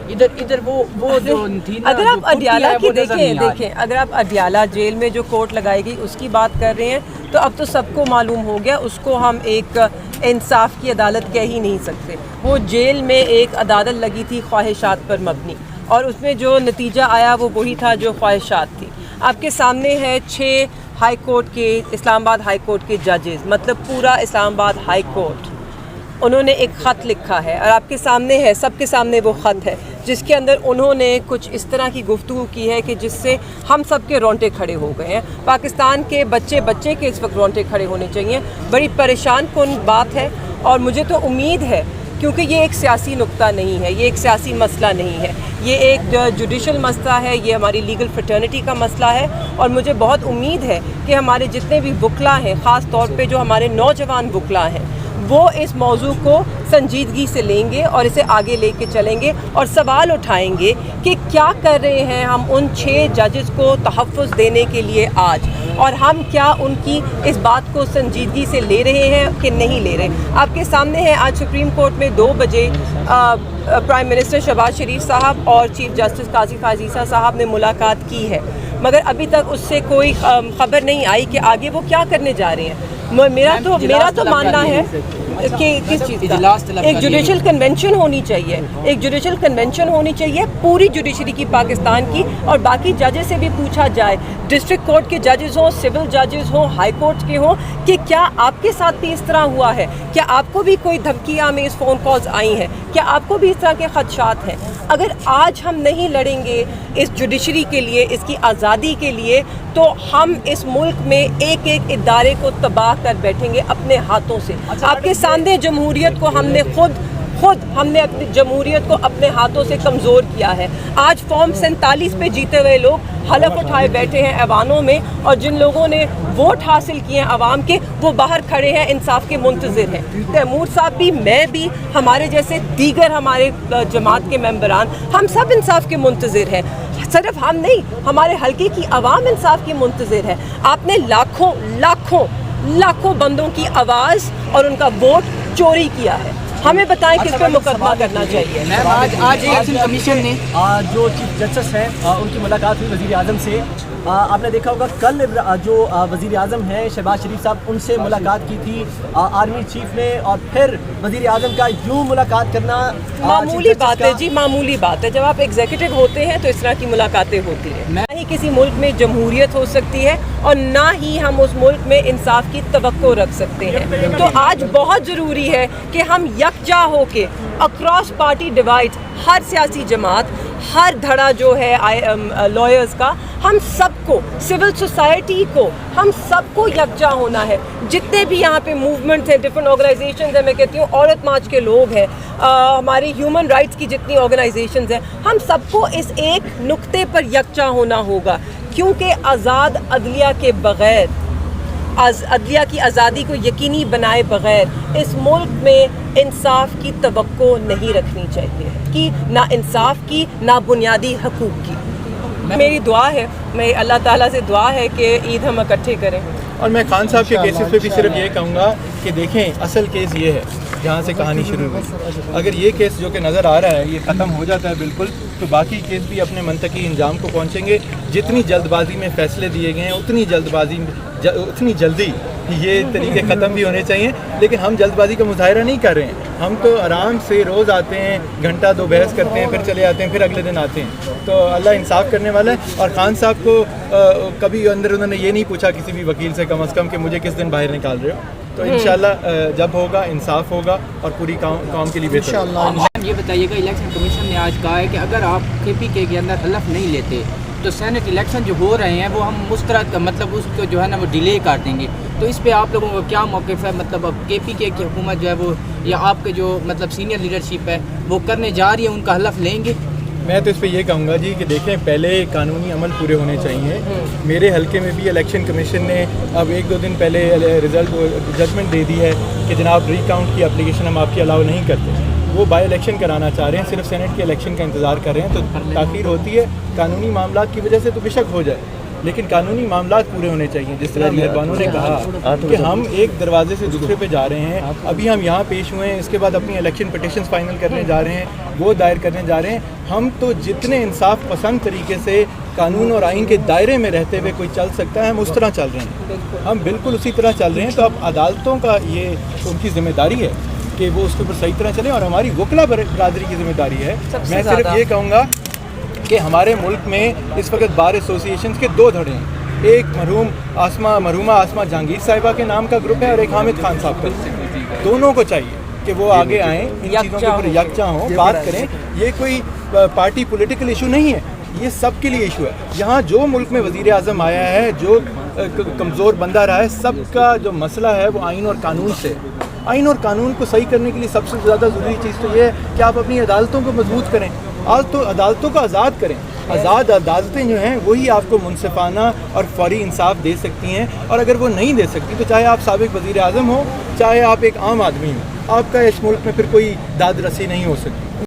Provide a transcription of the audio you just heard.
ادھر وہ جو تھی نا، اگر آپ اڈیالہ کی دیکھیں اگر آپ اڈیالہ جیل میں جو کورٹ لگائی گئی اس کی بات کر رہے ہیں تو اب تو سب کو معلوم ہو گیا، اس کو ہم ایک انصاف کی عدالت کہہ ہی نہیں سکتے. وہ جیل میں ایک عدالت لگی تھی خواہشات پر مبنی، اور اس میں جو نتیجہ آیا وہ وہی تھا جو خواہشات تھی. آپ کے سامنے ہے 6 ہائی کورٹ کے، اسلام آباد ہائی کورٹ کے ججز، مطلب پورا اسلام آباد ہائی کورٹ، انہوں نے ایک خط لکھا ہے اور آپ کے سامنے ہے، سب کے سامنے وہ خط ہے جس کے اندر انہوں نے کچھ اس طرح کی گفتگو کی ہے کہ جس سے ہم سب کے رونٹے کھڑے ہو گئے ہیں. پاکستان کے بچے کے اس وقت رونٹے کھڑے ہونے چاہیے. بڑی پریشان کن بات ہے، اور مجھے تو امید ہے، کیونکہ یہ ایک سیاسی نقطہ نہیں ہے، یہ ایک سیاسی مسئلہ نہیں ہے، یہ ایک جوڈیشل مسئلہ ہے، یہ ہماری لیگل فرٹرنٹی کا مسئلہ ہے. اور مجھے بہت امید ہے کہ ہمارے جتنے بھی وکلا ہیں، خاص طور پہ جو ہمارے نوجوان وکلا ہیں، وہ اس موضوع کو سنجیدگی سے لیں گے اور اسے آگے لے کے چلیں گے اور سوال اٹھائیں گے کہ کیا کر رہے ہیں ہم ان 6 ججز کو تحفظ دینے کے لیے آج، اور ہم کیا ان کی اس بات کو سنجیدگی سے لے رہے ہیں کہ نہیں لے رہے. آپ کے سامنے ہے آج سپریم کورٹ میں 2 بجے پرائم منسٹر شہباز شریف صاحب اور چیف جسٹس قاضی فائز صاحب نے ملاقات کی ہے، مگر ابھی تک اس سے کوئی خبر نہیں آئی کہ آگے وہ کیا کرنے جا رہے ہیں. میرا تو ماننا ہے کہ کس چیز کا ایک جوڈیشل کنونشن ہونی چاہیے، ایک جوڈیشل کنونشن ہونی چاہیے پوری جوڈیشری کی، پاکستان کی، اور باقی ججز سے بھی پوچھا جائے، ڈسٹرکٹ کورٹ کے ججز ہوں، سول ججز ہوں، ہائی کورٹ کے ہوں، کہ کیا آپ کے ساتھ بھی اس طرح ہوا ہے؟ کیا آپ کو بھی کوئی دھمکیاں میں اس فون کالز آئی ہیں؟ کیا آپ کو بھی اس طرح کے خدشات ہیں؟ اگر آج ہم نہیں لڑیں گے اس جوڈیشری کے لیے، اس کی آزادی کے لیے، تو ہم اس ملک میں ایک ایک ادارے کو تباہ کر بیٹھیں گے اپنے ہاتھوں سے. آپ کے سامنے جمہوریت کو ہم نے خود اپنی جمہوریت کو اپنے ہاتھوں سے کمزور کیا ہے. آج فارم 47 پہ جیتے ہوئے لوگ حلف اٹھائے بیٹھے ہیں ایوانوں میں، اور جن لوگوں نے ووٹ حاصل کیے ہیں عوام کے، وہ باہر کھڑے ہیں، انصاف کے منتظر ہیں. تیمور صاحب بھی، میں بھی، ہمارے جیسے دیگر ہمارے جماعت کے ممبران، ہم سب انصاف کے منتظر ہیں. صرف ہم نہیں، ہمارے حلقے کی عوام انصاف کی منتظر ہے. آپ نے لاکھوں بندوں کی آواز اور ان کا ووٹ چوری کیا ہے. ہمیں بتائیں کس پہ مقدمہ کرنا چاہیے. آج الیکشن کمیشن نے جو چیف جسٹس ہیں ان کی ملاقات ہوئی وزیر اعظم سے. آپ نے دیکھا ہوگا کل جو وزیر اعظم ہیں شہباز شریف صاحب، ان سے ملاقات کی تھی آرمی چیف نے، اور پھر وزیر اعظم کا یوں ملاقات کرنا معمولی بات ہے جی، معمولی بات ہے. جب آپ ایگزیکٹو ہوتے ہیں تو اس طرح کی ملاقاتیں ہوتی ہیں. نہ ہی کسی ملک میں جمہوریت ہو سکتی ہے، اور نہ ہی ہم اس ملک میں انصاف کی توقع رکھ سکتے ہیں. تو آج بہت ضروری ہے کہ ہم یکجا ہو کے اکراس پارٹی ڈیوائڈ، ہر سیاسی جماعت، ہر دھڑا جو ہے لائرز کا، ہم سب کو، سول سوسائٹی کو، ہم سب کو یکجا ہونا ہے. جتنے بھی یہاں پہ موومنٹس ہیں، ڈفرینٹ آرگنائزیشنز ہیں، میں کہتی ہوں عورت مارچ کے لوگ ہیں، ہماری ہیومن رائٹس کی جتنی آرگنائزیشنز ہیں، ہم سب کو اس ایک نقطے پر یکجا ہونا ہوگا. کیونکہ آزاد عدلیہ کے بغیر، عدلیہ کی آزادی کو یقینی بنائے بغیر اس ملک میں انصاف کی توقع نہیں رکھنی چاہیے، کہ نہ انصاف کی، نہ بنیادی حقوق کی. میری دعا ہے، میں اللہ تعالیٰ سے دعا ہے کہ عید ہم اکٹھے کریں. اور میں خان صاحب کے کیسز پہ بھی صرف یہ کہوں گا کہ دیکھیں اصل کیس یہ ہے جہاں سے کہانی شروع ہوئی. اگر یہ کیس جو کہ نظر آ رہا ہے یہ ختم ہو جاتا ہے بالکل، تو باقی کیس بھی اپنے منطقی انجام کو پہنچیں گے. جتنی جلد بازی میں فیصلے دیے گئے ہیں اتنی جلدی یہ طریقے ختم بھی ہونے چاہیے. لیکن ہم جلد بازی کا مظاہرہ نہیں کر رہے ہیں، ہم تو آرام سے روز آتے ہیں، گھنٹہ 2 بحث کرتے ہیں، پھر چلے آتے ہیں، پھر اگلے دن آتے ہیں. تو اللہ انصاف کرنے والا ہے. اور خان صاحب کو کبھی انہوں نے یہ نہیں پوچھا کسی بھی وکیل سے کم از کم کہ مجھے کس دن باہر نکال رہے ہو. تو انشاءاللہ جب ہوگا انصاف ہوگا اور پوری قوم کے لیے بہتر ہوگا. یہ بتائیے گا، الیکشن کمیشن نے آج کہا ہے کہ اگر آپ KPK کے اندر حلف نہیں لیتے تو سینٹ الیکشن جو ہو رہے ہیں وہ ہم مسترد، مطلب اس کو جو ہے نا وہ ڈیلے کر دیں گے. تو اس پہ آپ لوگوں کا کیا موقف ہے؟ مطلب اب KPK کی حکومت جو ہے وہ، یا آپ کے جو مطلب سینئر لیڈرشپ ہے وہ کرنے جا رہی ہے، ان کا حلف لیں گے؟ میں تو اس پہ یہ کہوں گا جی کہ دیکھیں پہلے قانونی عمل پورے ہونے چاہیے. میرے حلقے میں بھی الیکشن کمیشن نے اب 1-2 دن پہلے ججمنٹ دے دی ہے کہ جناب ری کاؤنٹ کی اپلیکیشن ہم آپ کی الاؤ نہیں کرتے. وہ بائی الیکشن کرانا چاہ رہے ہیں، صرف سینٹ کے الیکشن کا انتظار کر رہے ہیں. تو تاخیر ہوتی ہے قانونی معاملات کی وجہ سے، تو بے شک ہو جائے، لیکن قانونی معاملات پورے ہونے چاہیے. جس طرح مہربانوں نے کہا کہ ہم ایک دروازے سے دوسرے پہ جا رہے ہیں, ابھی ہم یہاں پیش ہوئے ہیں, اس کے بعد اپنی الیکشن پٹیشنز فائنل کرنے جا رہے ہیں, وہ دائر کرنے جا رہے ہیں. ہم تو جتنے انصاف پسند طریقے سے قانون اور آئین کے دائرے میں رہتے ہوئے کوئی چل سکتا ہے, ہم اس طرح چل رہے ہیں, ہم بالکل اسی طرح چل رہے ہیں. تو اب عدالتوں کا یہ ان کی ذمہ داری ہے کہ وہ اس کے اوپر صحیح طرح چلیں, اور ہماری وکلا برادری کی ذمہ داری ہے. میں صرف یہ کہوں گا کہ ہمارے ملک میں اس وقت بار ایسوسیشنز کے 2 دھڑے ہیں. ایک مرحومہ آسمہ جہانگیر صاحبہ کے نام کا گروپ ہے, اور ایک حامد خان صاحب کا. دونوں کو چاہیے کہ وہ آگے آئیں, ان چیزوں کے اوپر یکجا ہوں, بات کریں. یہ کوئی پارٹی پولیٹیکل ایشو نہیں ہے, یہ سب کے لیے ایشو ہے. یہاں جو ملک میں وزیر اعظم آیا ہے, جو کمزور بندہ رہا ہے, سب کا جو مسئلہ ہے وہ آئین اور قانون سے. آئین اور قانون کو صحیح کرنے کے لیے سب سے زیادہ ضروری چیز تو یہ ہے کہ آپ اپنی عدالتوں کو مضبوط کریں, عدالتوں کو آزاد کریں. آزاد عدالتیں جو ہیں وہی آپ کو منصفانہ اور فوری انصاف دے سکتی ہیں, اور اگر وہ نہیں دے سکتی تو چاہے آپ سابق وزیر اعظم ہوں, چاہے آپ ایک عام آدمی ہوں, آپ کا اس ملک میں پھر کوئی داد رسی نہیں ہو سکتی.